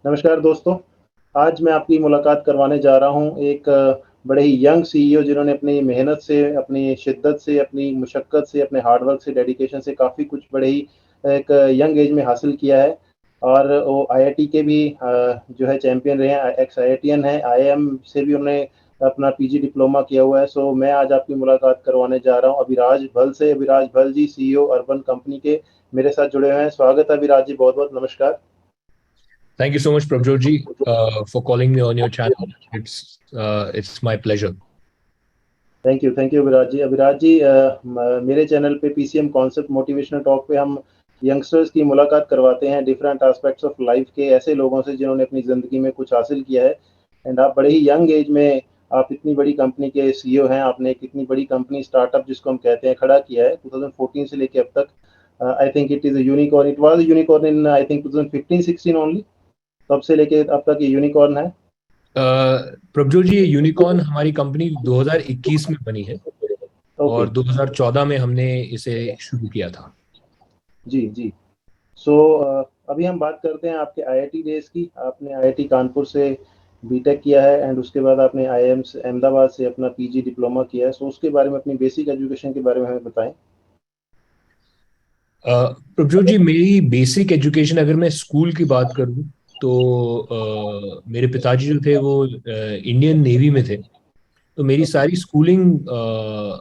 नमस्कार दोस्तों। आज मैं आपकी मुलाकात करवाने जा रहा हूँ एक बड़े ही यंग सीईओ जिन्होंने अपनी मेहनत से, अपनी शिद्दत से, अपनी मशक्कत से, अपने हार्ड वर्क से, डेडिकेशन से काफ़ी कुछ बड़े ही एक यंग एज में हासिल किया है। और वो आईआईटी के भी जो है चैंपियन रहे हैं, एक्स आईआईटीएन हैं, आईआईएम से भी उन्होंने अपना पीजी डिप्लोमा किया हुआ है। सो मैं आज आपकी मुलाकात करवाने जा रहा हूँ अभिराज भल से। अभिराज भल जी सीईओ अर्बन कंपनी के मेरे साथ जुड़े हुए हैं। स्वागत है अभिराज जी, बहुत-बहुत नमस्कार। Thank you so much, Prabjot ji, for calling me on your channel. It's my pleasure. Thank you Abhiraj ji. Abhiraj ji, मेरे चैनल पे पीसीएम कॉन्सेप्ट मोटिवेशनल टॉक पे हम यंगस्टर्स की मुलाकात करवाते हैं डिफरेंट एस्पेक्ट्स ऑफ लाइफ के, ऐसे लोगों से जिन्होंने अपनी ज़िंदगी में कुछ हासिल किया है। एंड आप बड़े ही यंग एज में आप इतनी बड़ी कंपनी के सीईओ हैं। आपने एक इतनी बड़ी कंपनी स्टार्टअप जिसको हम कहते हैं खड़ा किया है 2014 से लेके अब तक। I think it is a unicorn, it was a unicorn in I think 2015-16 only. तब से लेके अब तक ये यूनिकॉर्न है। प्रभजोत जी, ये यूनिकॉर्न हमारी कंपनी 2021 में बनी है ओके। और 2014 में हमने इसे शुरू किया था। जी, जी। सो अभी हम बात करते हैं आपके आईआईटी डेज़ की। आपने आईआईटी कानपुर से बीटेक किया है एंड उसके बाद आपने आईआईएम से अहमदाबाद से अपना पीजी डिप्लोमा किया है। सो उसके बारे में, अपनी बेसिक एजुकेशन के बारे में हमें बताएँ। प्रभजोत जी, मेरी बेसिक एजुकेशन अगर मैं स्कूल की बात करूं तो मेरे पिताजी जो थे वो इंडियन नेवी में थे। तो मेरी ओके। सारी स्कूलिंग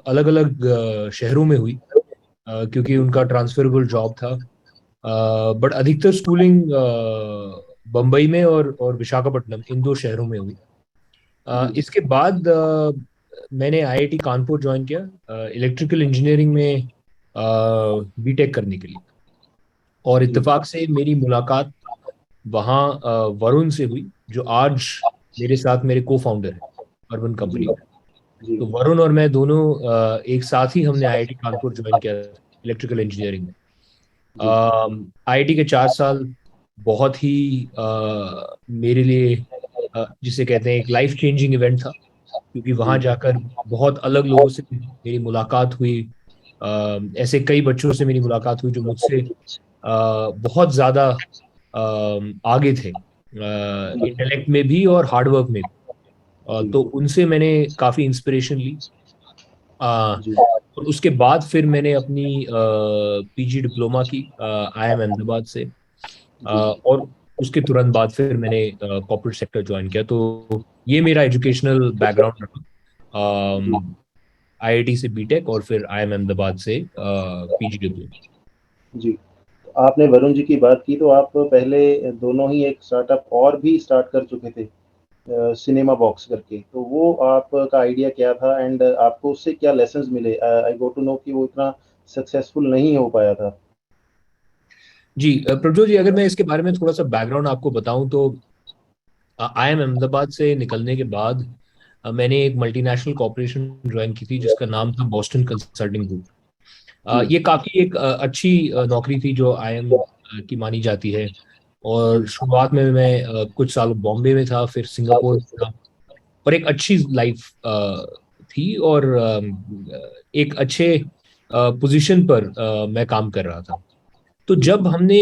अलग अलग शहरों में हुई, क्योंकि जी, उनका ट्रांसफरेबल जॉब था। बट अधिकतर स्कूलिंग बम्बई में और विशाखापट्टनम, इन दो शहरों में हुई। जी, इसके बाद मैंने आईआईटी कानपुर ज्वाइन किया इलेक्ट्रिकल इंजीनियरिंग में बीटेक करने के लिए। और जी, इत्तेफाक से मेरी मुलाकात वहाँ वरुण से हुई, जो आज मेरे साथ मेरे को फाउंडर है अर्बन जी, कंपनी में। जी, तो वरुण और मैं दोनों एक साथ ही हमने आईआईटी कानपुर ज्वाइन किया इलेक्ट्रिकल इंजीनियरिंग में। जी, आईआईटी के 4 साल बहुत ही मेरे लिए जिसे कहते हैं एक लाइफ चेंजिंग इवेंट था, क्योंकि वहां जी, जाकर बहुत अलग लोगों से मेरी मुलाकात हुई। ऐसे कई बच्चों से मेरी मुलाकात हुई जो मुझसे बहुत ज्यादा आगे थे, जी, इंटेलेक्ट में भी और हार्डवर्क में भी। जी, तो उनसे मैंने काफी इंस्पिरेशन ली। जी, और उसके बाद फिर मैंने अपनी पीजी डिप्लोमा की आईआईएम अहमदाबाद से। जी, और उसके तुरंत बाद फिर मैंने कॉर्पोरेट सेक्टर ज्वाइन किया। तो ये मेरा एजुकेशनल बैकग्राउंड रहा, जी, आईआईटी से बीटेक और फिर आईआईएम अहमदाबाद से पीजी डिप्लोमा। जी। तो आपने वरुण जी की बात की, तो आप पहले दोनों ही एक स्टार्टअप और भी स्टार्ट कर चुके थे, सिनेमा बॉक्स करके। तो वो आपका आइडिया क्या था एंड आपको उससे क्या लेसन्स मिले? आई गॉट टू नो कि वो इतना सक्सेसफुल नहीं हो पाया था। जी, प्रज्वल जी, अगर मैं इसके बारे में थोड़ा सा बैकग्राउंड आपको बताऊं तो आईआईएम अहमदाबाद से निकलने के बाद मैंने एक मल्टीनेशनल कॉर्पोरेशन ज्वाइन की थी जिसका नाम था बॉस्टन कंसल्टिंग ग्रुप। जी, ये काफी एक अच्छी नौकरी थी जो आईएम की मानी जाती है। और जी, शुरुआत में मैं कुछ साल बॉम्बे में था, फिर सिंगापुर में था। और एक अच्छी लाइफ थी, और एक अच्छे पोजीशन पर मैं काम कर रहा था। तो जी, जब हमने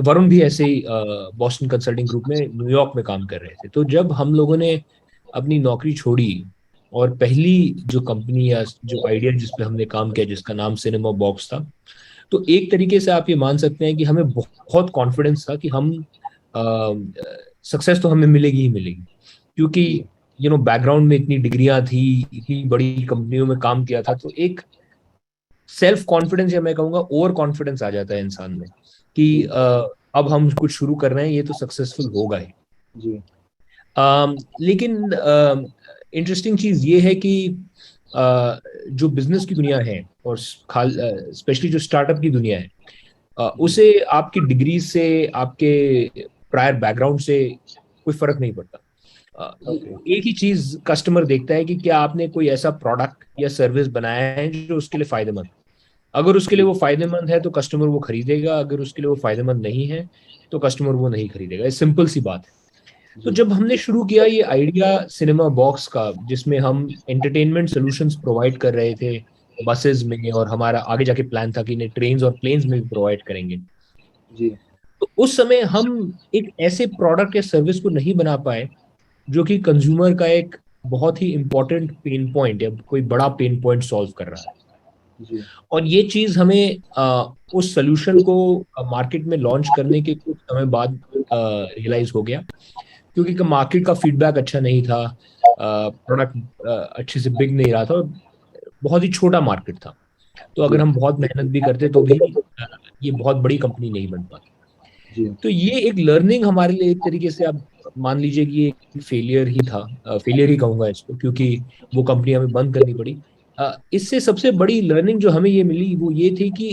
वरुण भी ऐसे ही बॉस्टन कंसल्टिंग ग्रुप में न्यूयॉर्क में काम कर रहे थे, तो जब हम लोगों ने अपनी नौकरी छोड़ी और पहली जो कंपनी या जो आइडिया जिस पे हमने काम किया जिसका नाम सिनेमा बॉक्स था, तो एक तरीके से आप ये मान सकते हैं कि हमें बहुत कॉन्फिडेंस था कि हम सक्सेस तो हमें मिलेगी ही मिलेगी, क्योंकि जी, बैकग्राउंड में इतनी डिग्रियां थी, इतनी बड़ी कंपनियों में काम किया था। तो एक सेल्फ कॉन्फिडेंस, या मैं कहूंगा ओवर कॉन्फिडेंस आ जाता है इंसान में कि जी, अब हम कुछ शुरू कर रहे हैं, ये तो सक्सेसफुल होगा ही। जी, लेकिन इंटरेस्टिंग चीज ये है कि जो बिजनेस की दुनिया है और खाल स्पेशली जो स्टार्टअप की दुनिया है, जी, उसे आपकी डिग्री से, आपके प्रायर बैकग्राउंड से कोई फर्क नहीं पड़ता। ओके, एक ही चीज कस्टमर देखता है कि क्या आपने कोई ऐसा प्रोडक्ट या सर्विस बनाया है जो उसके लिए फायदेमंद। अगर उसके लिए जी, वो फायदेमंद है तो कस्टमर वो खरीदेगा, अगर उसके लिए वो फायदेमंद नहीं है तो कस्टमर वो नहीं खरीदेगा। ये सिंपल सी बात है। तो जी, जब हमने शुरू किया ये आइडिया सिनेमा बॉक्स का, जिसमें हम एंटरटेनमेंट सॉल्यूशंस प्रोवाइड कर रहे थे बसेस में, और हमारा आगे जाके प्लान था कि इन्हें ट्रेन्स और प्लेन्स में भी प्रोवाइड करेंगे। जी, तो उस समय हम एक ऐसे प्रोडक्ट या सर्विस को नहीं बना पाए जो कि कंज्यूमर का एक बहुत ही इंपॉर्टेंट पेन पॉइंट या कोई बड़ा पेन पॉइंट सॉल्व कर रहा है। जी और ये चीज हमें उस सोल्यूशन को मार्केट में लॉन्च करने के कुछ समय बाद रियलाइज हो गया, क्योंकि मार्केट का फीडबैक अच्छा नहीं था, प्रोडक्ट अच्छे से बिक नहीं रहा था और बहुत ही छोटा मार्केट था। तो अगर जी हम बहुत मेहनत भी करते तो भी अ, ये बहुत बड़ी कंपनी नहीं बन पाती। जी तो ये एक लर्निंग हमारे लिए एक तरीके से आप मान लीजिए कि एक फेलियर ही था, फेलियर ही कहूंगा इसको, क्योंकि वो कंपनी हमें बंद करनी पड़ी। इससे सबसे बड़ी लर्निंग जो हमें ये मिली वो ये थी कि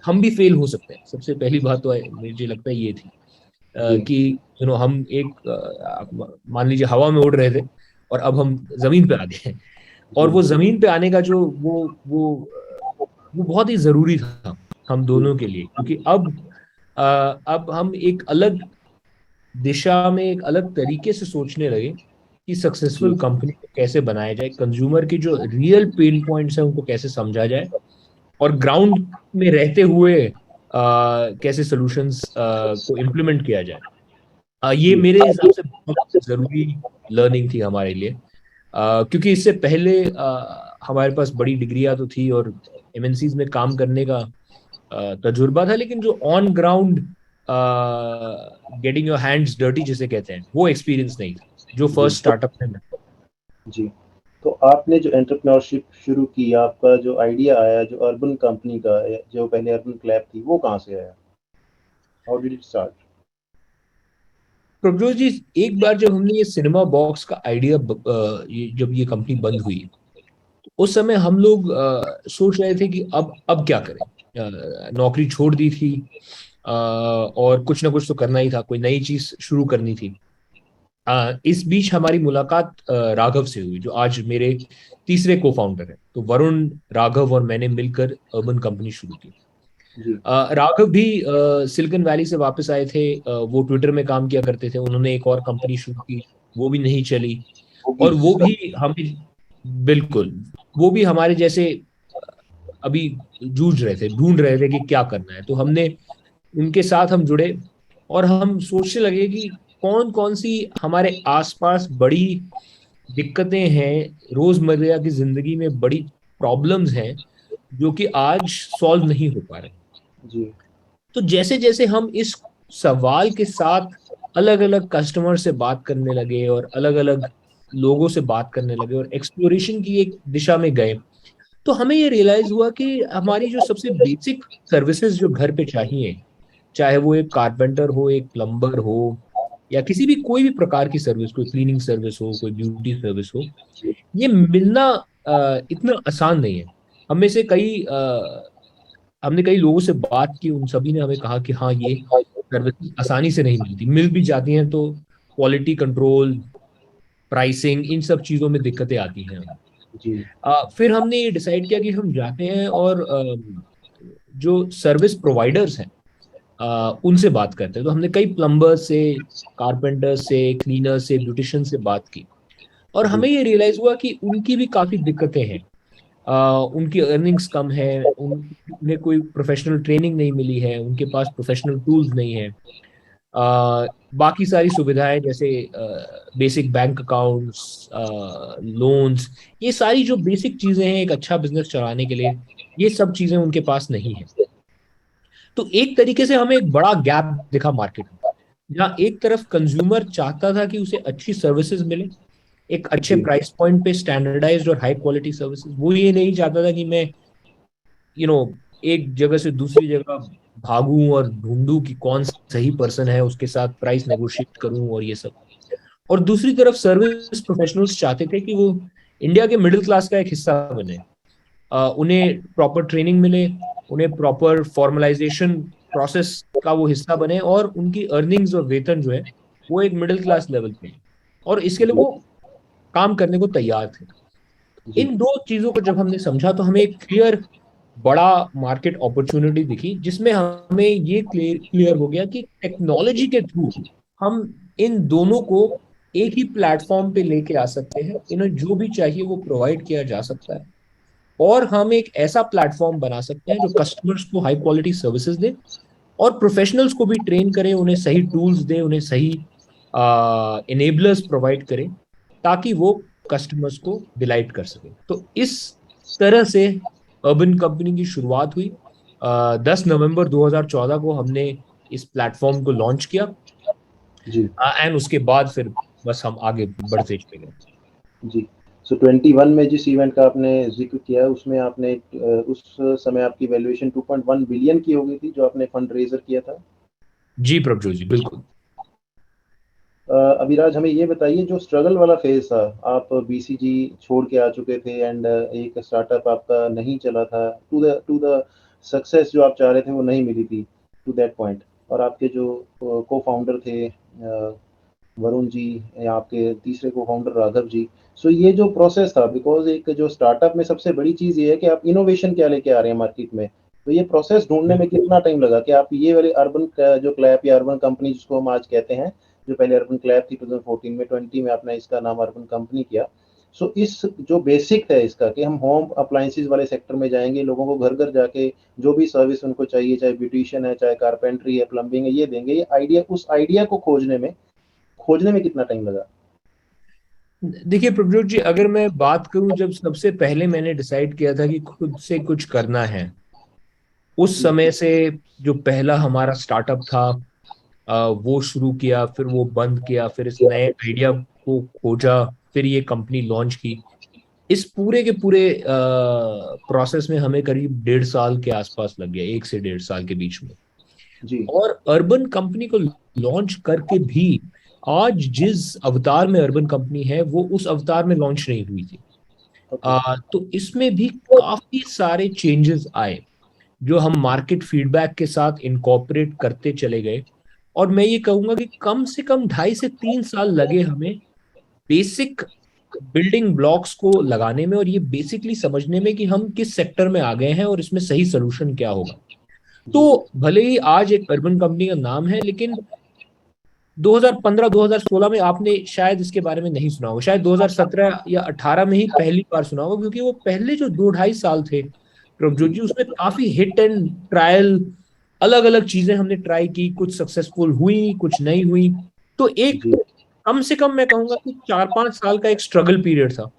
हम भी फेल हो सकते हैं। सबसे पहली बात तो मुझे लगता है ये थी जी कि हम एक मान लीजिए हवा में उड़ रहे थे और अब हम जमीन पे आ गए हैं। और जी वो जमीन पे आने का जो वो बहुत ही जरूरी था हम जी दोनों के लिए, क्योंकि अब हम एक अलग दिशा में एक अलग तरीके से सोचने लगे कि जी सक्सेसफुल कंपनी को कैसे बनाया जाए, कंज्यूमर के जो रियल पेन पॉइंट्स हैं उनको कैसे समझा जाए, और ग्राउंड में रहते हुए कैसे सॉल्यूशंस को इम्प्लीमेंट किया जाए। ये जी मेरे हिसाब से बहुत जरूरी लर्निंग थी हमारे लिए, क्योंकि इससे पहले हमारे पास बड़ी डिग्रियां तो थी और एमएनसीज में काम करने का तजुर्बा था, लेकिन जो on ground getting your hands dirty जिसे कहते हैं वो एक्सपीरियंस नहीं था जो जी फर्स्ट स्टार्टअप में मिला। जी तो आपने जो एंटरप्रेन्योरशिप शुरू की, आपका जो आइडिया आया जो अर्बन कंपनी का, जो पहले अर्बन क्लैब थी, वो कहाँ से आया? How did it start? Prabhjot ji, एक बार जब हमने ये सिनेमा बॉक्स का आइडिया जब ये कंपनी बंद हुई, उस समय हम लोग सोच रहे थे कि अब क्या करें। नौकरी छोड़ दी थी, और कुछ ना कुछ तो करना ही था, कोई नई चीज शुरू करनी थी। इस बीच हमारी मुलाकात राघव से हुई, जो आज मेरे तीसरे को फाउंडर है। तो वरुण, राघव और मैंने मिलकर अर्बन कंपनी शुरू की। जी राघव भी सिलिकॉन वैली से वापस आए थे, वो ट्विटर में काम किया करते थे, उन्होंने एक और कंपनी शुरू की, वो भी नहीं चली। और कुकीज। वो भी हमें, बिल्कुल, वो भी हमारे जैसे अभी जूझ रहे थे, ढूंढ रहे थे कि क्या करना है। तो हमने उनके साथ हम जुड़े और हम सोचने लगे कि कौन कौन सी हमारे आसपास बड़ी दिक्कतें हैं, रोजमर्रा की जिंदगी में बड़ी प्रॉब्लम्स हैं जो कि आज सॉल्व नहीं हो पा रहे। जी तो जैसे जैसे हम इस सवाल के साथ अलग अलग कस्टमर से बात करने लगे और अलग अलग लोगों से बात करने लगे और एक्सप्लोरेशन की एक दिशा में गए, तो हमें ये रियलाइज हुआ कि हमारी जो सबसे बेसिक सर्विसेज जो घर पे चाहिए, चाहे वो एक कारपेंटर हो, एक प्लम्बर हो, या किसी भी कोई भी प्रकार की सर्विस, कोई क्लीनिंग सर्विस हो, कोई ब्यूटी सर्विस हो, जी ये मिलना इतना आसान नहीं है। हम में से हमने कई लोगों से बात की, उन सभी ने हमें कहा कि हाँ, ये सर्विस आसानी से नहीं मिलती, मिल भी जाती हैं तो क्वालिटी कंट्रोल, प्राइसिंग, इन सब चीज़ों में दिक्कतें आती हैं। जी फिर हमने ये डिसाइड किया कि हम जाते हैं और जो सर्विस प्रोवाइडर्स हैं उनसे बात करते हैं। तो हमने कई प्लम्बर्स से, कारपेंटर से, क्लीनर से, ब्यूटिशियन से बात की, और जी हमें ये रियलाइज हुआ कि उनकी भी काफ़ी दिक्कतें हैं। उनकी अर्निंग्स कम है, उन्हें कोई प्रोफेशनल ट्रेनिंग नहीं मिली है, उनके पास प्रोफेशनल टूल्स नहीं है। बाकी सारी सुविधाएं जैसे बेसिक बैंक अकाउंट्स, लोन्स, ये सारी जो बेसिक चीजें हैं एक अच्छा बिजनेस चलाने के लिए, ये सब चीजें उनके पास नहीं है। तो एक तरीके से हमें एक बड़ा गैप दिखा मार्केट में, जहाँ एक तरफ कंज्यूमर चाहता था कि उसे अच्छी सर्विसेज मिले, एक अच्छे जी प्राइस पॉइंट पे स्टैंडर्डाइज्ड और हाई क्वालिटी सर्विसेज। वो ये नहीं चाहता था कि मैं यू नो एक जगह से दूसरी जगह भागूं और ढूंढूं कि कौन सही पर्सन है, उसके साथ प्राइस नेगोशिएट करूं और ये सब। और दूसरी तरफ सर्विस प्रोफेशनल्स चाहते थे कि वो इंडिया के मिडिल क्लास का एक हिस्सा बने, उन्हें प्रॉपर ट्रेनिंग मिले, उन्हें प्रॉपर फॉर्मलाइजेशन प्रोसेस का वो हिस्सा बने, और उनकी अर्निंग्स और वेतन जो है वो एक मिडिल क्लास लेवल पे है, और इसके लिए जी वो काम करने को तैयार थे। जी इन दो चीजों को जब हमने समझा तो हमें एक क्लियर बड़ा मार्केट अपॉर्चुनिटी दिखी, जिसमें हमें ये क्लियर हो गया कि टेक्नोलॉजी के थ्रू हम इन दोनों को एक ही प्लेटफॉर्म पे लेके आ सकते हैं, इन्हें जो भी चाहिए वो प्रोवाइड किया जा सकता है, और हम एक ऐसा प्लेटफॉर्म बना सकते हैं जो कस्टमर्स को हाई क्वालिटी सर्विसेज दे, और प्रोफेशनल्स को भी ट्रेन करें, उन्हें सही टूल्स दें, उन्हें सही इनेबलर्स प्रोवाइड करें ताकि वो कस्टमर्स को डिलाइट कर सके। तो इस तरह से अर्बन कंपनी की शुरुआत हुई। 10 नवंबर 2014 को हमने इस प्लेटफॉर्म को लॉन्च किया, जी एंड उसके बाद फिर बस हम आगे बढ़ते चले गए। जी। सो 21 में जिस इवेंट का आपने जिक्र किया उसमें आपने उस समय आपकी वैल्यूएशन 2.1 बिलियन की हो गई थी जो आपने फंड रेजर किया था। जी प्रभजोत जी, बिल्कुल। अभिराज, हमें ये बताइए जो स्ट्रगल वाला फेज था, आप बीसीजी छोड़ के आ चुके थे एंड एक स्टार्टअप आपका नहीं चला था, टू द सक्सेस जो आप चाह रहे थे वो नहीं मिली थी टू दैट पॉइंट, और आपके जो को फाउंडर थे वरुण जी या आपके तीसरे को फाउंडर राघव जी। सो ये जो प्रोसेस था, बिकॉज एक जो स्टार्टअप में सबसे बड़ी चीज़ ये है कि आप इनोवेशन क्या लेके आ रहे हैं मार्केट में, तो ये प्रोसेस ढूंढने में कितना टाइम लगा कि आप ये वाले अर्बन जो क्लैप या अर्बन कंपनी जिसको हम आज कहते हैं, जो पहले अर्बन क्लैप थी 2014 में, 20 में आपने इसका नाम अर्बन कंपनी किया। सो इस जो बेसिक है इसका कि हम होम अप्लायंसेज वाले सेक्टर में जाएंगे, लोगों को घर घर जाके जो भी सर्विस उनको चाहिए, चाहे ब्यूटिशियन है, चाहे कारपेंट्री है, प्लम्बिंग है, ये देंगे, ये आइडिया, उस आइडिया को खोजने में कितना टाइम लगा? देखिए प्रभजोत जी, अगर मैं बात करूं, जब सबसे पहले मैंने डिसाइड किया था कि खुद से कुछ करना है, उस जी समय से जो पहला हमारा स्टार्टअप था, वो शुरू किया, फिर वो बंद किया, फिर इस नए आइडिया को खोजा, फिर ये कंपनी लॉन्च की। इस पूरे के पूरे प्रोसेस में हमें करीब 1.5 साल के आसपास लग गया, 1 से 1.5 साल के बीच में। जी। और अर्बन कंपनी को लॉन्च करके भी आज जिस अवतार में अर्बन कंपनी है वो उस अवतार में लॉन्च नहीं हुई थी। ओके। तो इसमें भी काफी सारे चेंजेस आए जो हम मार्केट फीडबैक के साथ इनकॉर्पोरेट करते चले गए। और मैं ये कहूंगा कि कम से कम 2.5 से 3 साल लगे हमें बेसिक बिल्डिंग ब्लॉक्स को लगाने में, और ये बेसिकली समझने में कि हम किस सेक्टर में आ गए हैं और इसमें सही सोल्यूशन क्या होगा। जी तो भले ही आज एक अर्बन कंपनी का नाम है, लेकिन 2015-2016 में आपने शायद इसके बारे में नहीं सुना होगा, शायद 2017 या 18 में ही पहली बार सुना होगा, क्योंकि वो पहले जो 2-2.5 साल थे प्रभजोत जी जी, उसमें काफी हिट एंड ट्रायल, अलग अलग चीजें हमने ट्राई की, कुछ सक्सेसफुल हुई, कुछ नहीं हुई। तो एक, जी कम से कम मैं कहूंगा कि 4-5 साल का एक स्ट्रगल पीरियड था।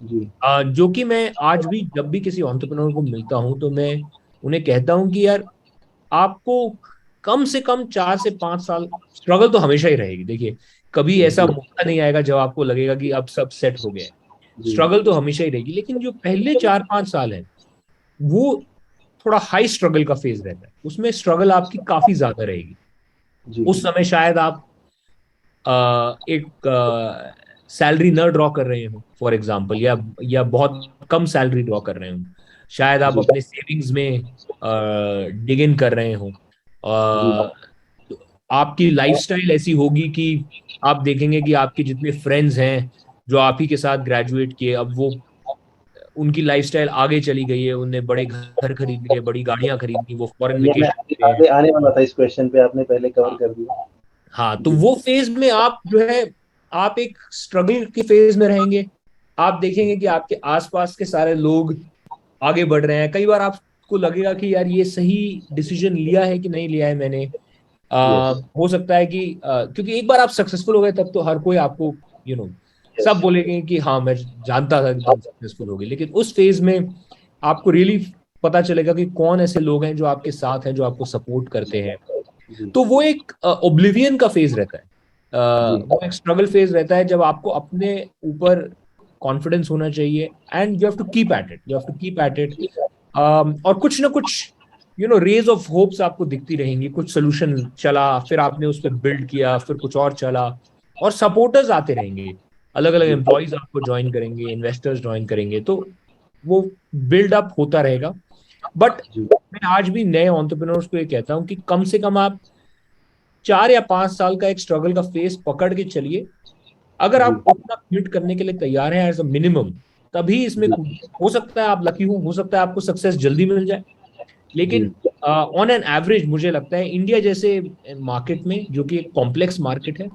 जी जो कि मैं आज भी जब भी किसी एंटरप्रेन्योर को मिलता हूं तो मैं उन्हें कहता हूं कि यार, आपको कम से कम 4 से 5 साल स्ट्रगल तो हमेशा ही रहेगी। देखिए, कभी ऐसा जी मौका नहीं आएगा जब आपको लगेगा कि अब सब सेट हो गया है। जी स्ट्रगल तो हमेशा ही रहेगी, लेकिन जो पहले 4-5 साल है वो थोड़ा हाई स्ट्रगल का फेज रहता है, उसमें स्ट्रगल आपकी काफी ज्यादा रहेगी। जी उस समय शायद आप एक सैलरी न ड्रॉ कर रहे हो फॉर एग्जांपल, या बहुत कम सैलरी ड्रॉ कर रहे हो। शायद आप जी अपने सेविंग्स में डिग इन कर रहे हो। जी तो आपकी लाइफस्टाइल ऐसी होगी कि आप देखेंगे कि आपके जितने फ्रेंड्स हैं जो आप ही के साथ ग्रेजुएट किए, अब वो, उनकी लाइफस्टाइल आगे चली गई है, उनने बड़े घर खरीद लिए, बड़ी गाड़ियां खरीद ली, वो फॉरेन ये मैं वेकेशन पे हैं। आगे आने वाला था, इस क्वेश्चन पे आपने पहले कवर हाँ। कर दिया। हाँ, तो जी वो फेज में आप जो है, आप एक स्ट्रगल के फेज में रहेंगे। आप देखेंगे कि आपके आसपास के सारे लोग आगे बढ़ रहे हैं, कई बार आपको लगेगा कि यार ये सही डिसीजन लिया है कि नहीं लिया है मैंने। यस हो सकता है कि क्योंकि एक बार आप सक्सेसफुल हो गए तब तो हर कोई आपको, यू नो यस सब बोलेंगे कि हाँ मैं जानता था कि तुम सक्सेसफुल होगे। लेकिन उस फेज में आपको रियली पता चलेगा कि कौन ऐसे लोग हैं जो आपके साथ हैं, जो आपको सपोर्ट करते हैं। जी तो वो एक ओब्लिवियन का फेज रहता है। जी वो एक स्ट्रगल फेज रहता है जब आपको अपने ऊपर कॉन्फिडेंस होना चाहिए, and you have to keep at it, you have to keep at it. और कुछ ना कुछ, रेज ऑफ होप्स आपको दिखती रहेंगी, कुछ सोल्यूशन चला, फिर आपने उस पर बिल्ड किया, फिर कुछ और चला, और सपोर्टर्स आते रहेंगे, अलग अलग जी एम्प्लॉयज आपको ज्वाइन करेंगे, इन्वेस्टर्स ज्वाइन करेंगे, तो वो बिल्ड अप होता रहेगा। बट जी मैं आज भी नए एंटरप्रेन्योर्स को ये कहता हूँ कि कम से कम आप 4 या 5 साल का एक स्ट्रगल का फेस पकड़ के चलिए। अगर जी आप उतना कमिट करने के लिए तैयार हैं एज अ मिनिमम, तभी इसमें जी हो सकता है आप लकी हो सकता है आपको सक्सेस जल्दी मिल जाए। जी लेकिन ऑन एन एवरेज मुझे लगता है इंडिया जैसे मार्केट में, जो कि एक कॉम्प्लेक्स मार्केट है,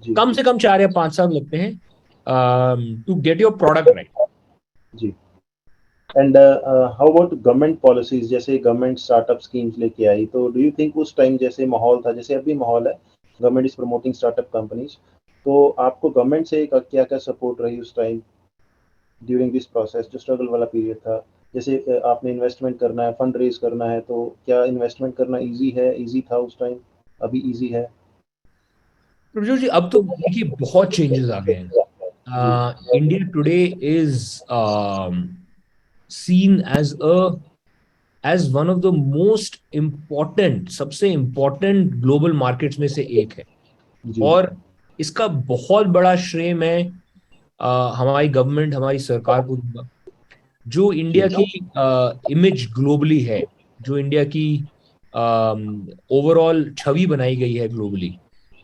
जी कम से कम 4 या 5 साल लगते हैं to get your product right. जी and how about government policies, जैसे गवर्नमेंट स्टार्टअप स्कीम्स लेके आई, तो डू यू थिंक उस टाइम जैसे माहौल था, जैसे अभी माहौल है, government is promoting startup companies, तो आपको गवर्नमेंट से क्या क्या सपोर्ट रही उस टाइम ड्यूरिंग दिस प्रोसेस, जो स्ट्रगल वाला पीरियड था? जैसे आपने इन्वेस्टमेंट करना है, फंड रेज करना है, तो क्या इन्वेस्टमेंट करना इजी है, इजी था उस टाइम, अभी इजी है? प्रभु जी, अब तो देखिए बहुत चेंजेस आ गए जी हैं। India today is seen as one of the most important, सबसे इम्पॉर्टेंट ग्लोबल मार्केट्स में से एक है। जी और इसका बहुत बड़ा श्रेय मैं हमारी गवर्नमेंट, हमारी सरकार को दूंगा। जो जी इंडिया की इमेज ग्लोबली है, जो इंडिया की ओवरऑल छवि बनाई गई है ग्लोबली,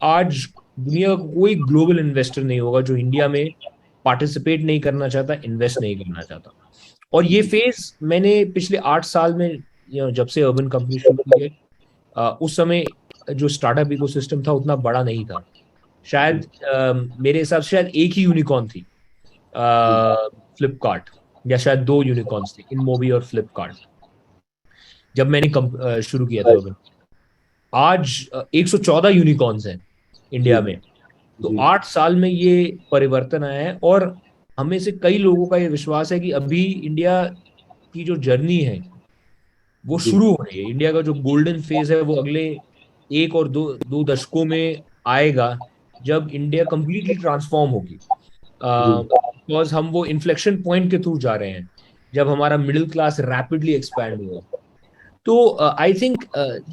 आज दुनिया का कोई ग्लोबल इन्वेस्टर नहीं होगा जो इंडिया में पार्टिसिपेट नहीं करना चाहता, इन्वेस्ट नहीं करना चाहता। और ये जी फेज मैंने पिछले 8 साल में, जब से अर्बन कंपनी शुरू की है, उस समय जो स्टार्टअप इकोसिस्टम था उतना बड़ा नहीं था। जी शायद मेरे हिसाब से शायद एक ही यूनिकॉर्न थी, जी फ्लिपकार्ट, या शायद दो यूनिकॉर्न्स थे, इनमोबी और फ्लिपकार्ट, जब मैंने शुरू किया था राइट। अर्बन। आज 114 यूनिकॉर्न्स हैं जी इंडिया में। तो जी 8 साल में ये परिवर्तन आया है, और हमें से कई लोगों का ये विश्वास है कि अभी इंडिया की जो जर्नी है वो जी शुरू हो रही है। इंडिया का जो गोल्डन फेज है वो अगले एक और दो दो दशकों में आएगा, जब इंडिया कंप्लीटली ट्रांसफॉर्म होगी। जी बिकॉज हम वो इन्फ्लेक्शन पॉइंट के थ्रू जा रहे हैं, जब हमारा मिडिल क्लास रैपिडली एक्सपैंड होगा। तो आई थिंक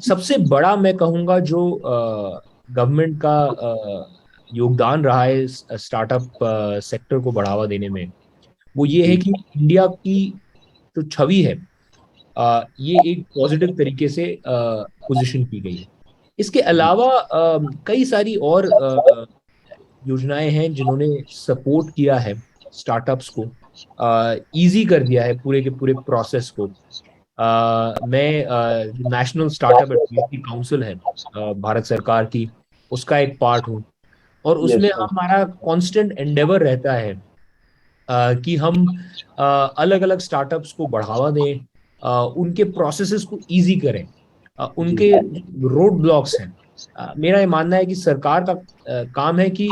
सबसे बड़ा मैं कहूंगा जो गवर्नमेंट का योगदान रहा है स्टार्टअप सेक्टर को बढ़ावा देने में, वो ये है जी कि इंडिया की जो छवि है, ये एक पॉजिटिव तरीके से पोजीशन की गई है। इसके जी अलावा कई सारी और योजनाएं हैं जिन्होंने सपोर्ट किया है स्टार्टअप्स को, इजी कर दिया है पूरे के पूरे प्रोसेस को। मैं नेशनल स्टार्टअप एडवाइजरी काउंसिल है भारत सरकार की, उसका एक पार्ट हूँ। और उसमें यस सर। हमारा कांस्टेंट एंडेवर रहता है कि हम अलग अलग स्टार्टअप्स को बढ़ावा दें, उनके प्रोसेसेस को इजी करें, जी उनके रोड ब्लॉक्स हैं। मेरा ये मानना है कि सरकार का काम है कि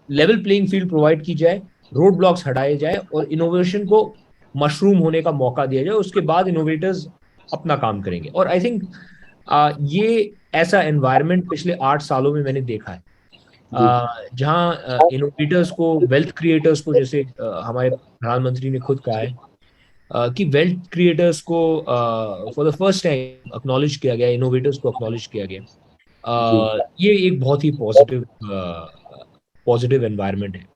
लेवल प्लेइंग फील्ड प्रोवाइड की जाए, रोड ब्लॉक्स हटाए जाए और इनोवेशन को मशरूम होने का मौका दिया जाए। उसके बाद इनोवेटर्स अपना काम करेंगे। और आई थिंक ये ऐसा एनवायरनमेंट पिछले 8 सालों में मैंने देखा है, जी जहाँ इनोवेटर्स को, वेल्थ क्रिएटर्स को, जैसे हमारे प्रधानमंत्री ने खुद कहा है कि वेल्थ क्रिएटर्स को for the first time acknowledge किया गया, इनोवेटर्स को अक्नॉलेज किया गया। जी ये एक बहुत ही पॉजिटिव पॉजिटिव एनवायरनमेंट है।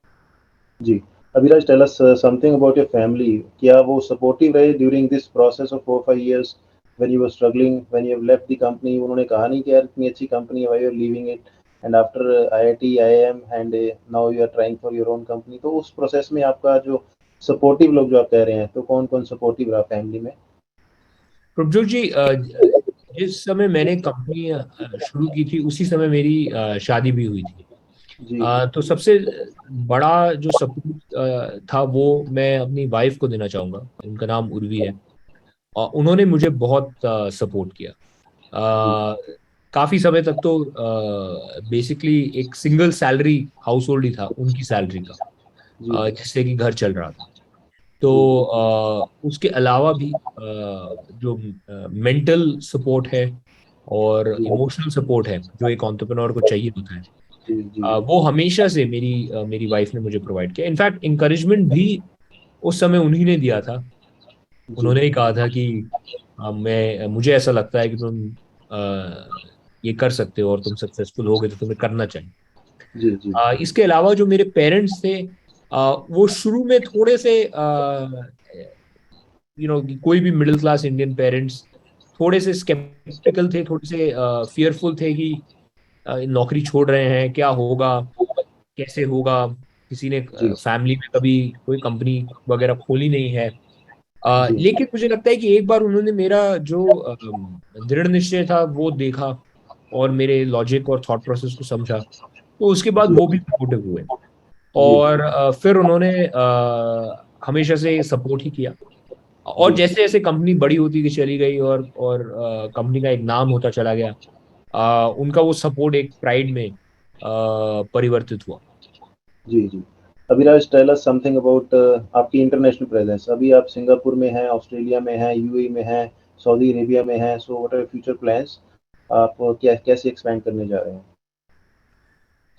जी। Abhilash, tell us something about your family. क्या वो सपोर्टिव रहे during this process of 4-5 years when you were struggling, when you have left the company? उन्होंने कहा नहीं कि यार इतनी अच्छी कंपनी है, why you are leaving it, and after IIT IIM and now you are trying for your own company? तो उस प्रोसेस में आपका जो सपोर्टिव लोग जो आप कह रहे हैं, तो कौन कौन सपोर्टिव रहा फैमिली में? प्रभजोत जी, जिस समय मैंने कंपनी शुरू की थी उसी समय मेरी शादी भी हुई थी। जी तो सबसे बड़ा जो सपोर्ट था वो मैं अपनी वाइफ को देना चाहूंगा। उनका नाम उर्वी है, और उन्होंने मुझे बहुत सपोर्ट किया। जी अ, काफी समय तक तो बेसिकली एक सिंगल सैलरी हाउस होल्ड ही था उनकी सैलरी का, जी जिससे कि घर चल रहा था। तो जी उसके अलावा भी जो मेंटल सपोर्ट है और जी इमोशनल सपोर्ट है जो एक एंटरप्रेन्योर को चाहिए होता है, जी जी वो हमेशा से मेरी वाइफ ने मुझे प्रोवाइड किया। इनफैक्ट इंकरेजमेंट भी उस समय उन्हीं ने दिया था। जी उन्होंने ही कहा था कि मुझे ऐसा लगता है कि तुम ये कर सकते हो और तुम सक्सेसफुल होगे तो तुम्हें करना चाहिए। जी जी इसके अलावा जो मेरे पेरेंट्स थे, वो शुरू में थोड़े से कोई भी मिडिल क्लास इंडियन पेरेंट्स थोड़े से स्केप्टिकल थे, थोड़े से फियरफुल थे कि नौकरी छोड़ रहे हैं, क्या होगा, कैसे होगा। किसी ने जी फैमिली में कभी कोई कंपनी वगैरह खोली नहीं है। जी लेकिन मुझे लगता है कि एक बार उन्होंने मेरा जो दृढ़ निश्चय था वो देखा और मेरे लॉजिक और थॉट प्रोसेस को समझा, तो उसके बाद जी वो भी सपोर्टिव हुए। जी और फिर उन्होंने हमेशा से सपोर्ट ही किया। और जी जैसे जैसे कंपनी बड़ी होती चली गई और कंपनी का एक नाम होता चला गया, उनका वो सपोर्ट एक प्राइड में परिवर्तित हुआ। जी जी। Abhiraj, tell us something about आपकी इंटरनेशनल प्रेजेंस। अभी आप सिंगापुर में हैं, ऑस्ट्रेलिया में हैं, यूएई में हैं, सऊदी अरेबिया में हैं। So what are future plans? आप क्या कैसे एक्सपैंड करने जा रहे हैं?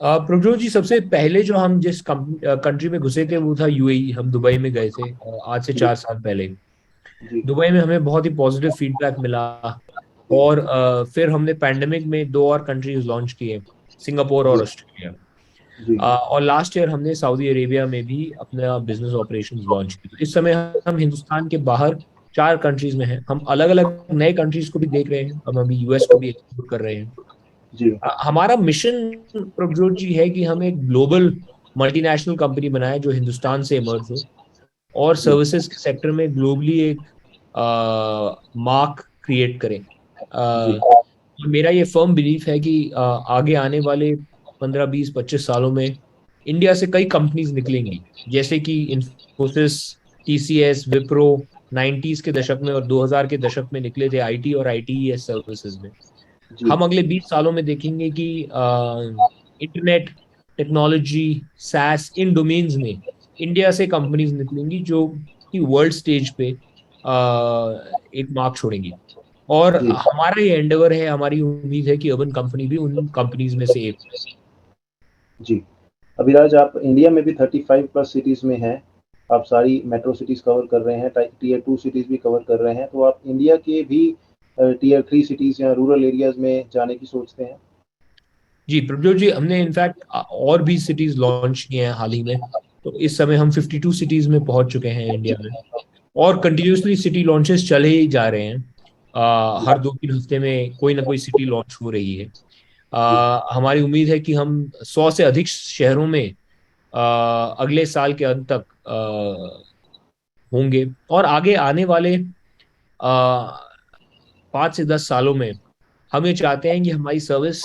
प्रभजोत जी, सबसे पहले जो हम जिस कंट्री में घुसे थे वो था यूएई। हम दुबई में गए थे आज से जी 4 साल पहले। जी दुबई में हमें बहुत ही पॉजिटिव फीडबैक मिला। और फिर हमने पैंडेमिक में 2 और कंट्रीज लॉन्च किए, सिंगापुर और जी ऑस्ट्रेलिया। जी और लास्ट ईयर हमने सऊदी अरेबिया में भी अपना बिजनेस ऑपरेशंस लॉन्च किए। तो इस समय हम हिंदुस्तान के बाहर 4 कंट्रीज में हैं। हम अलग अलग नए कंट्रीज को भी देख रहे हैं। हम अभी यूएस को भी एक्सप्लोर कर रहे हैं। जी हमारा मिशन, प्रभजोत जी, है कि हम एक ग्लोबल मल्टीनेशनल कंपनी बनाए जो हिंदुस्तान से इमर्ज हो और जी सर्विसेज के सेक्टर में ग्लोबली एक मार्क क्रिएट करें। जी मेरा ये फर्म बिलीफ है कि आगे आने वाले 15 20 25 सालों में इंडिया से कई कंपनीज निकलेंगी, जैसे कि इंफोसिस, टीसीएस, विप्रो 90s के दशक में और 2000 के दशक में निकले थे आईटी और आईटीईएस सर्विसेज में। जी हम अगले 20 सालों में देखेंगे कि इंटरनेट टेक्नोलॉजी, सैस, इन डोमेन्स में इंडिया से कंपनीज निकलेंगी जो कि वर्ल्ड स्टेज पे एक मार्क छोड़ेंगी। और जी हमारा ये एंडेवर है, हमारी उम्मीद है कि अर्बन कंपनी भी उन कंपनीज में से एक। जी। अभिराज, आप इंडिया में भी 35 प्लस सिटीज़ में हैं। आप सारी मेट्रो सिटीज़ कवर कर रहे हैं, टीयर 2 सिटीज़ भी कवर कर रहे हैं। तो आप इंडिया के भी टीयर 3 सिटीज़ या रूरल एरियाज़ में जाने की सोचते हैं? जी प्रभजोत जी, हमने इनफैक्ट और भी सिटीज लॉन्च किए हैं हाल ही में। तो इस समय हम 52 सिटीज में पहुंच चुके हैं इंडिया में। और कंटिन्यूसली सिटी लॉन्चेस चले ही जा रहे हैं। जी हर 2 3 हफ्ते में कोई ना कोई सिटी लॉन्च हो रही है। जी हमारी उम्मीद है कि हम 100 से अधिक शहरों में अगले साल के अंत तक होंगे। और आगे आने वाले 5 से 10 सालों में हम ये चाहते हैं कि हमारी सर्विस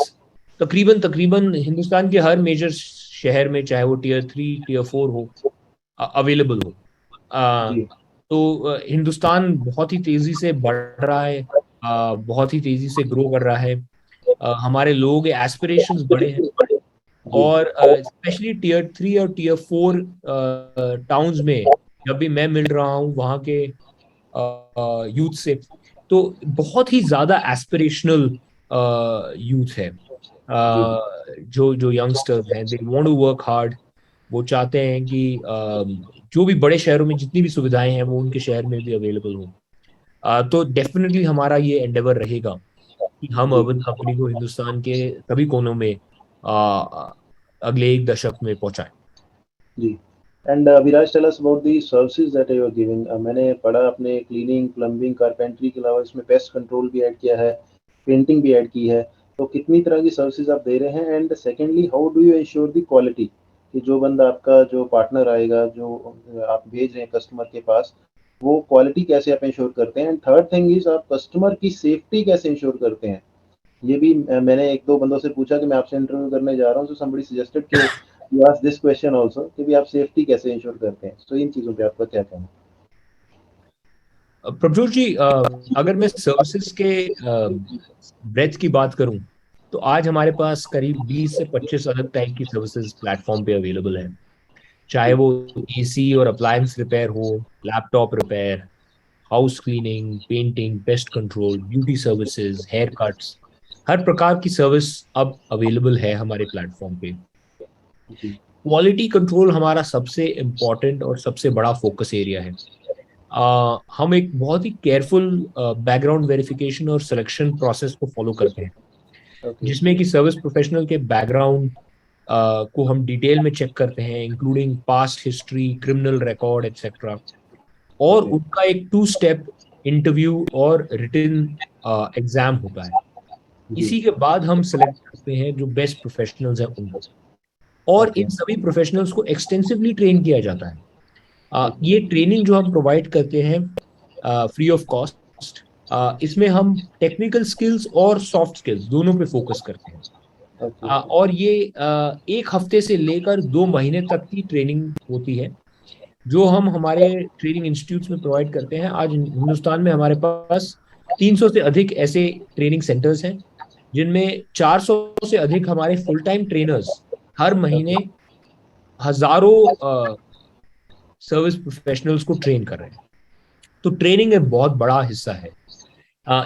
तकरीबन तकरीबन हिंदुस्तान के हर मेजर शहर में, चाहे वो टीयर 3 टीयर 4 हो, अवेलेबल हो। अ, जी तो हिंदुस्तान बहुत ही तेजी से बढ़ रहा है, बहुत ही तेजी से ग्रो कर रहा है। हमारे लोगों के एस्पिरेशंस बड़े हैं। जी और स्पेशली टीयर 3 और टीयर 4 टाउन्स में जब भी मैं मिल रहा हूँ वहाँ के यूथ से, तो बहुत ही ज्यादा एस्पिरेशनल यूथ है। जी जो जो यंगस्टर्स हैं, they want to work hard. वो चाहते हैं कि जो भी बड़े शहरों में जितनी भी सुविधाएं हैं वो उनके शहर में भी अवेलेबल हो। तो डेफिनेटली हमारा ये एंडेवर रहेगा कि हम जी अर्बन कंपनी को हिंदुस्तान के सभी कोनों में अगले 1 दशक में पहुंचाएं। जी। And Abhiraj, tell us about the services that you are giving. मैंने पढ़ा आपने क्लीनिंग, प्लम्बिंग, कारपेंटरी के अलावा इसमें पेस्ट कंट्रोल भी ऐड किया है, पेंटिंग भी ऐड की है। तो कितनी तरह की सर्विसेज आप दे रहे हैं? And secondly, how do you ensure the quality कि जो बंदा आपका जो पार्टनर आएगा, जो आप भेज रहे हैं कस्टमर के पास, वो क्वालिटी कैसे आप इंश्योर करते हैं? एंड थर्ड थिंग इज, आप कस्टमर की सेफ्टी कैसे इंश्योर करते हैं? ये भी मैंने 1-2 बंदों से पूछा कि मैं आपसे इंटरव्यू करने जा रहा हूँ, तो समबडी सजेस्टेड कि you ask this question also कि भी आप सेफ्टी कैसे इंश्योर करते हैं? सो इन चीज़ों पे आपका क्या कहना है? प्रभजोत जी, अगर मैं सर्विसेज के ब्रेथ की बात करूं तो आज हमारे पास करीब 20 से 25 अलग टाइप की सर्विसेज प्लेटफॉर्म पे अवेलेबल है। चाहे जी वो एसी और अप्लायंस रिपेयर हो, laptop repair, house cleaning, painting, pest control, beauty services, hair cuts, हर प्रकार की सर्विस अब अवेलेबल है हमारे प्लेटफॉर्म पे। जी क्वालिटी कंट्रोल हमारा सबसे इम्पोर्टेंट और सबसे बड़ा फोकस एरिया है। हम एक बहुत ही केयरफुल बैकग्राउंड वेरिफिकेशन और सिलेक्शन प्रोसेस को फॉलो करते हैं, ओके जिसमें कि सर्विस प्रोफेशनल के बैकग्राउंड को हम डिटेल में चेक करते हैं, including past history, criminal record etcetera. और ओके उनका एक 2 स्टेप इंटरव्यू और रिटन एग्जाम होता है। जी इसी के बाद हम सेलेक्ट करते हैं जो बेस्ट प्रोफेशनल्स हैं उनको। और ओके इन सभी प्रोफेशनल्स को एक्सटेंसिवली ट्रेन किया जाता है। ओके ये ट्रेनिंग जो हम प्रोवाइड करते हैं फ्री ऑफ कॉस्ट, इसमें हम टेक्निकल स्किल्स और सॉफ्ट स्किल्स दोनों पे फोकस करते हैं। ओके और ये 1 हफ्ते से लेकर 2 महीने तक की ट्रेनिंग होती है। जो हम हमारे ट्रेनिंग इंस्टीट्यूट्स में प्रोवाइड करते हैं। आज हिंदुस्तान में हमारे पास 300 से अधिक ऐसे ट्रेनिंग सेंटर्स हैं, जिनमें 400 से अधिक हमारे फुल टाइम ट्रेनर्स हर ओके। महीने हजारों सर्विस प्रोफेशनल्स को ट्रेन कर रहे हैं। तो ट्रेनिंग एक बहुत बड़ा हिस्सा है।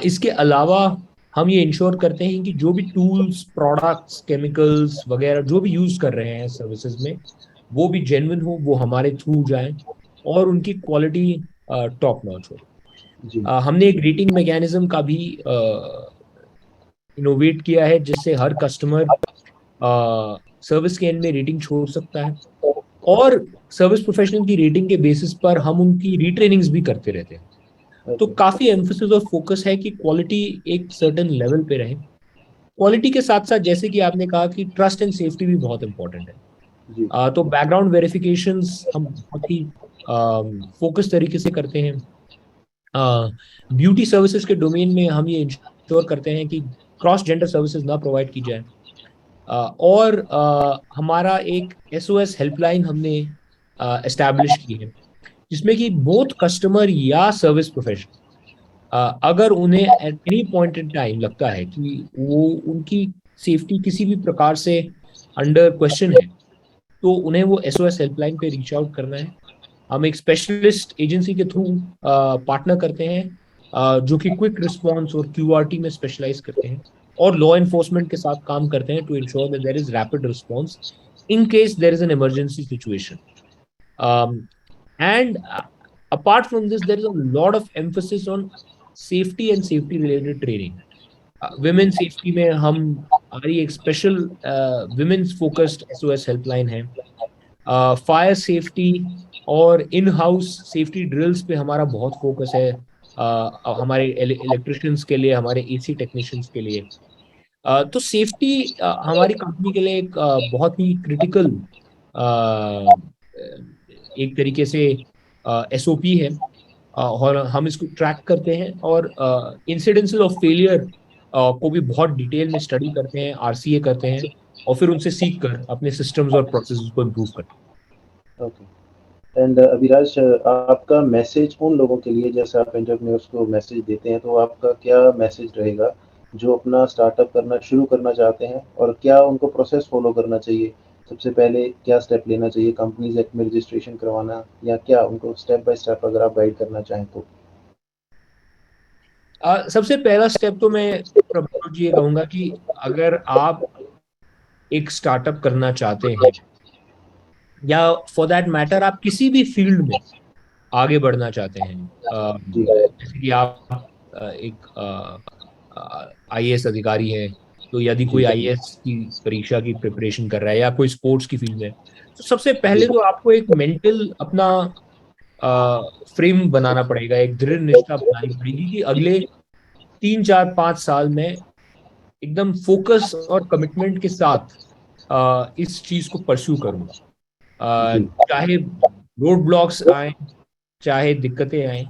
इसके अलावा हम ये इंश्योर करते हैं कि जो भी टूल्स, प्रोडक्ट्स, केमिकल्स वगैरह जो भी यूज कर रहे हैं सर्विसेज में, वो भी जेन्युइन हो, वो हमारे थ्रू जाए और उनकी क्वालिटी टॉप नॉच हो। जी। हमने एक रेटिंग मैकेनिज्म का भी इनोवेट किया है, जिससे हर कस्टमर सर्विस के एंड में रेटिंग छोड़ सकता है, और सर्विस प्रोफेशनल की रेटिंग के बेसिस पर हम उनकी रीट्रेनिंग्स भी करते रहते हैं। तो ओके। काफी एम्फोसिस और फोकस है कि क्वालिटी एक सर्टेन लेवल पे रहे। क्वालिटी के साथ साथ, जैसे कि आपने कहा, कि ट्रस्ट एंड सेफ्टी भी बहुत इंपॉर्टेंट है। जी। तो बैकग्राउंड वेरिफिकेशंस हम बहुत ही फोकस तरीके से करते हैं। ब्यूटी सर्विसेज के डोमेन में हम ये इंश्योर करते हैं कि क्रॉस जेंडर सर्विसेज ना प्रोवाइड की जाए। और हमारा एक एसओएस हेल्पलाइन हमने एस्टैब्लिश की है, जिसमें कि बोथ कस्टमर या सर्विस प्रोफेशनल, अगर उन्हें at any point in time लगता है कि वो उनकी सेफ्टी किसी भी प्रकार से अंडर क्वेश्चन है, तो उन्हें वो एसओएस हेल्पलाइन पे रीच आउट करना है। हम एक स्पेशलिस्ट एजेंसी के थ्रू पार्टनर करते हैं, जो कि क्विक रिस्पॉन्स और क्यूआरटी में स्पेशलाइज करते हैं, और लॉ एनफोर्समेंट के साथ काम करते हैं to ensure that there is rapid response in case there is an emergency situation. And apart from this, there is a lot of emphasis on safety and safety related training. Women safety में हम हमारी एक special women's focused SOS helpline है। Fire safety और in house safety drills पे हमारा बहुत focus है, हमारे इलेक्ट्रिशियंस के लिए, हमारे एसी टेक्नीशियंस के लिए। तो सेफ्टी हमारी कंपनी के लिए एक बहुत ही क्रिटिकल एक तरीके से एसओपी है। और हम इसको ट्रैक करते हैं, और इंसिडेंसेस ऑफ फेलियर को भी बहुत डिटेल में स्टडी करते हैं, आरसीए करते हैं, और फिर उनसे सीख कर अपने सिस्टम्स और प्रोसेस को इम्प्रूव करते ओके। एंड अभिराज, आपका मैसेज उन लोगों के लिए, जैसे आप एंटरप्रेन्योर्स को मैसेज देते हैं, तो आपका क्या मैसेज रहेगा जो अपना स्टार्टअप करना शुरू करना चाहते हैं, और क्या उनको प्रोसेस फॉलो करना चाहिए? सबसे पहले क्या स्टेप लेना चाहिए? कंपनीज एक्ट में रजिस्ट्रेशन करवाना, या क्या उनको स्टेप बाय स्टेप अगर आप गाइड करना चाहें तो? हैं। सबसे पहला स्टेप तो मैं प्रभाव जी ये कहूंगा कि अगर आप एक स्टार्टअप करना चाहते हैं, या फॉर दैट मैटर आप किसी भी फील्ड में आगे बढ़ना चाहते हैं, जी। जैसे कि आप एक आईएएस अधिकारी हैं, तो यदि जी। कोई आईएएस की परीक्षा की प्रिपरेशन कर रहा है, या कोई स्पोर्ट्स की फील्ड में, तो सबसे जी। पहले तो आपको एक मेंटल अपना फ्रेम बनाना पड़ेगा, एक दृढ़ निष्ठा बनानी पड़ेगी कि अगले 3 4 5 साल में एकदम फोकस और कमिटमेंट के साथ इस चीज को परस्यू करूंगा। जी। चाहे रोड ब्लॉक्स आए, चाहे दिक्कतें आए,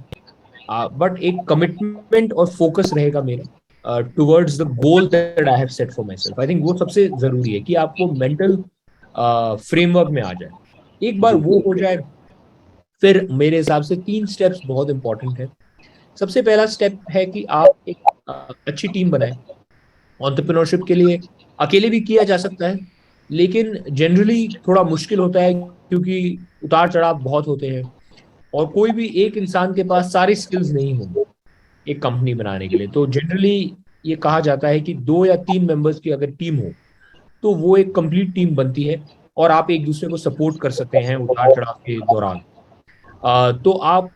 बट एक कमिटमेंट और फोकस रहेगा मेरा towards the goal that I have set for my self. I think वो सबसे जरूरी है कि आपको मेंटल फ्रेमवर्क में आ जाए। एक बार जी। वो हो जाए, फिर मेरे हिसाब से 3 स्टेप्स बहुत इंपॉर्टेंट है। सबसे पहला स्टेप है कि आप एक अच्छी टीम बनाएं। एंटरप्रेन्योरशिप के लिए अकेले भी किया जा सकता है, लेकिन जनरली थोड़ा मुश्किल होता है, क्योंकि उतार चढ़ाव बहुत होते हैं, और कोई भी एक इंसान के पास सारी स्किल्स नहीं होंगी एक कंपनी बनाने के लिए। तो जनरली ये कहा जाता है कि 2 या 3 मेंबर्स की अगर टीम हो, तो वो एक कंप्लीट टीम बनती है, और आप एक दूसरे को सपोर्ट कर सकते हैं उतार चढ़ाव के दौरान। तो आप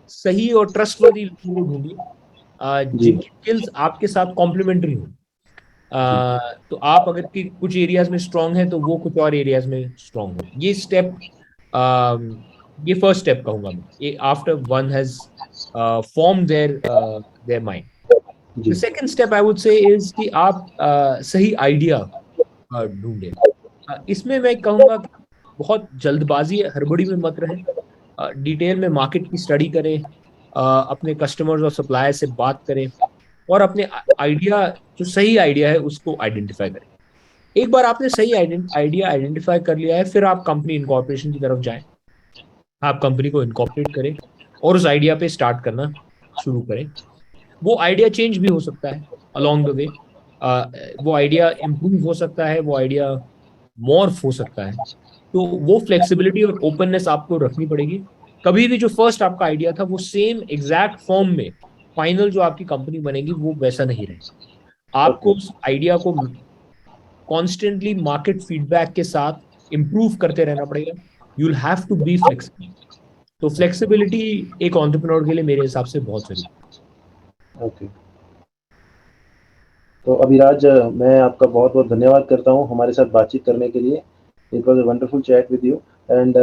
सही और ट्रस्टवर्दी लोगों को ढूंढिए, जी। जिनकी स्किल्स आपके साथ कॉम्प्लीमेंट्री हो। जी। तो आप अगर कि कुछ एरियाज में स्ट्रांग है, तो वो कुछ और एरियाज में स्ट्रांग हो। ये स्टेप, ये फर्स्ट स्टेप कहूंगा मैं, ये after one has form their mind. The जी। Second step I would say is कि आप सही आइडिया ढूंढें। इसमें मैं कहूंगा कि बहुत जल्दबाजी, हड़बड़ी में मत रहें। डिटेल में मार्केट की स्टडी करें, अपने कस्टमर्स और सप्लायर से बात करें, और अपने आइडिया, जो सही आइडिया है, उसको आइडेंटिफाई करें। एक बार आपने सही आइडिया आइडेंटिफाई कर लिया है, फिर आप कंपनी इनकॉर्पोरेशन की तरफ जाएं। आप कंपनी को इनकॉर्पोरेट करें और उस आइडिया पे स्टार्ट करना शुरू करें। वो आइडिया चेंज भी हो सकता है अलोंग द वे, वो आइडिया इम्प्रूव हो सकता है, वो आइडिया मॉर्फ हो सकता है। तो वो फ्लेक्सिबिलिटी और ओपननेस आपको रखनी पड़ेगी। कभी भी जो फर्स्ट आपका आइडिया था वो सेम एग्जैक्ट फॉर्म में फाइनल जो आपकी कंपनी बनेगी वो वैसा नहीं रहेगा। आपको ओके। उस आइडिया को कॉन्स्टेंटली मार्केट फीडबैक के साथ इम्प्रूव करते रहना पड़ेगा। You will have to be flexible. तो फ्लेक्सिबिलिटी एक एंटरप्रेन्योर के लिए मेरे हिसाब से बहुत जरूरी ओके। तो अभिराज, मैं आपका बहुत बहुत धन्यवाद करता हूँ हमारे साथ बातचीत करने के लिए। It was a wonderful chat with you. And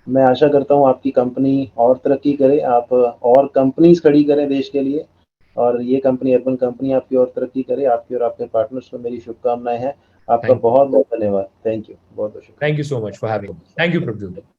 मैं आशा करता हूँ आपकी कंपनी और तरक्की करे, आप और कंपनीज खड़ी करें देश के लिए, और ये कंपनी अर्बन कंपनी आपकी और तरक्की करे। आपकी और आपके पार्टनर्स को मेरी शुभकामनाएं हैं। आपका है। बहुत बहुत धन्यवाद। थैंक यू, बहुत बहुत शुक्रिया। Thank you so much for having. Thank you Prabhu.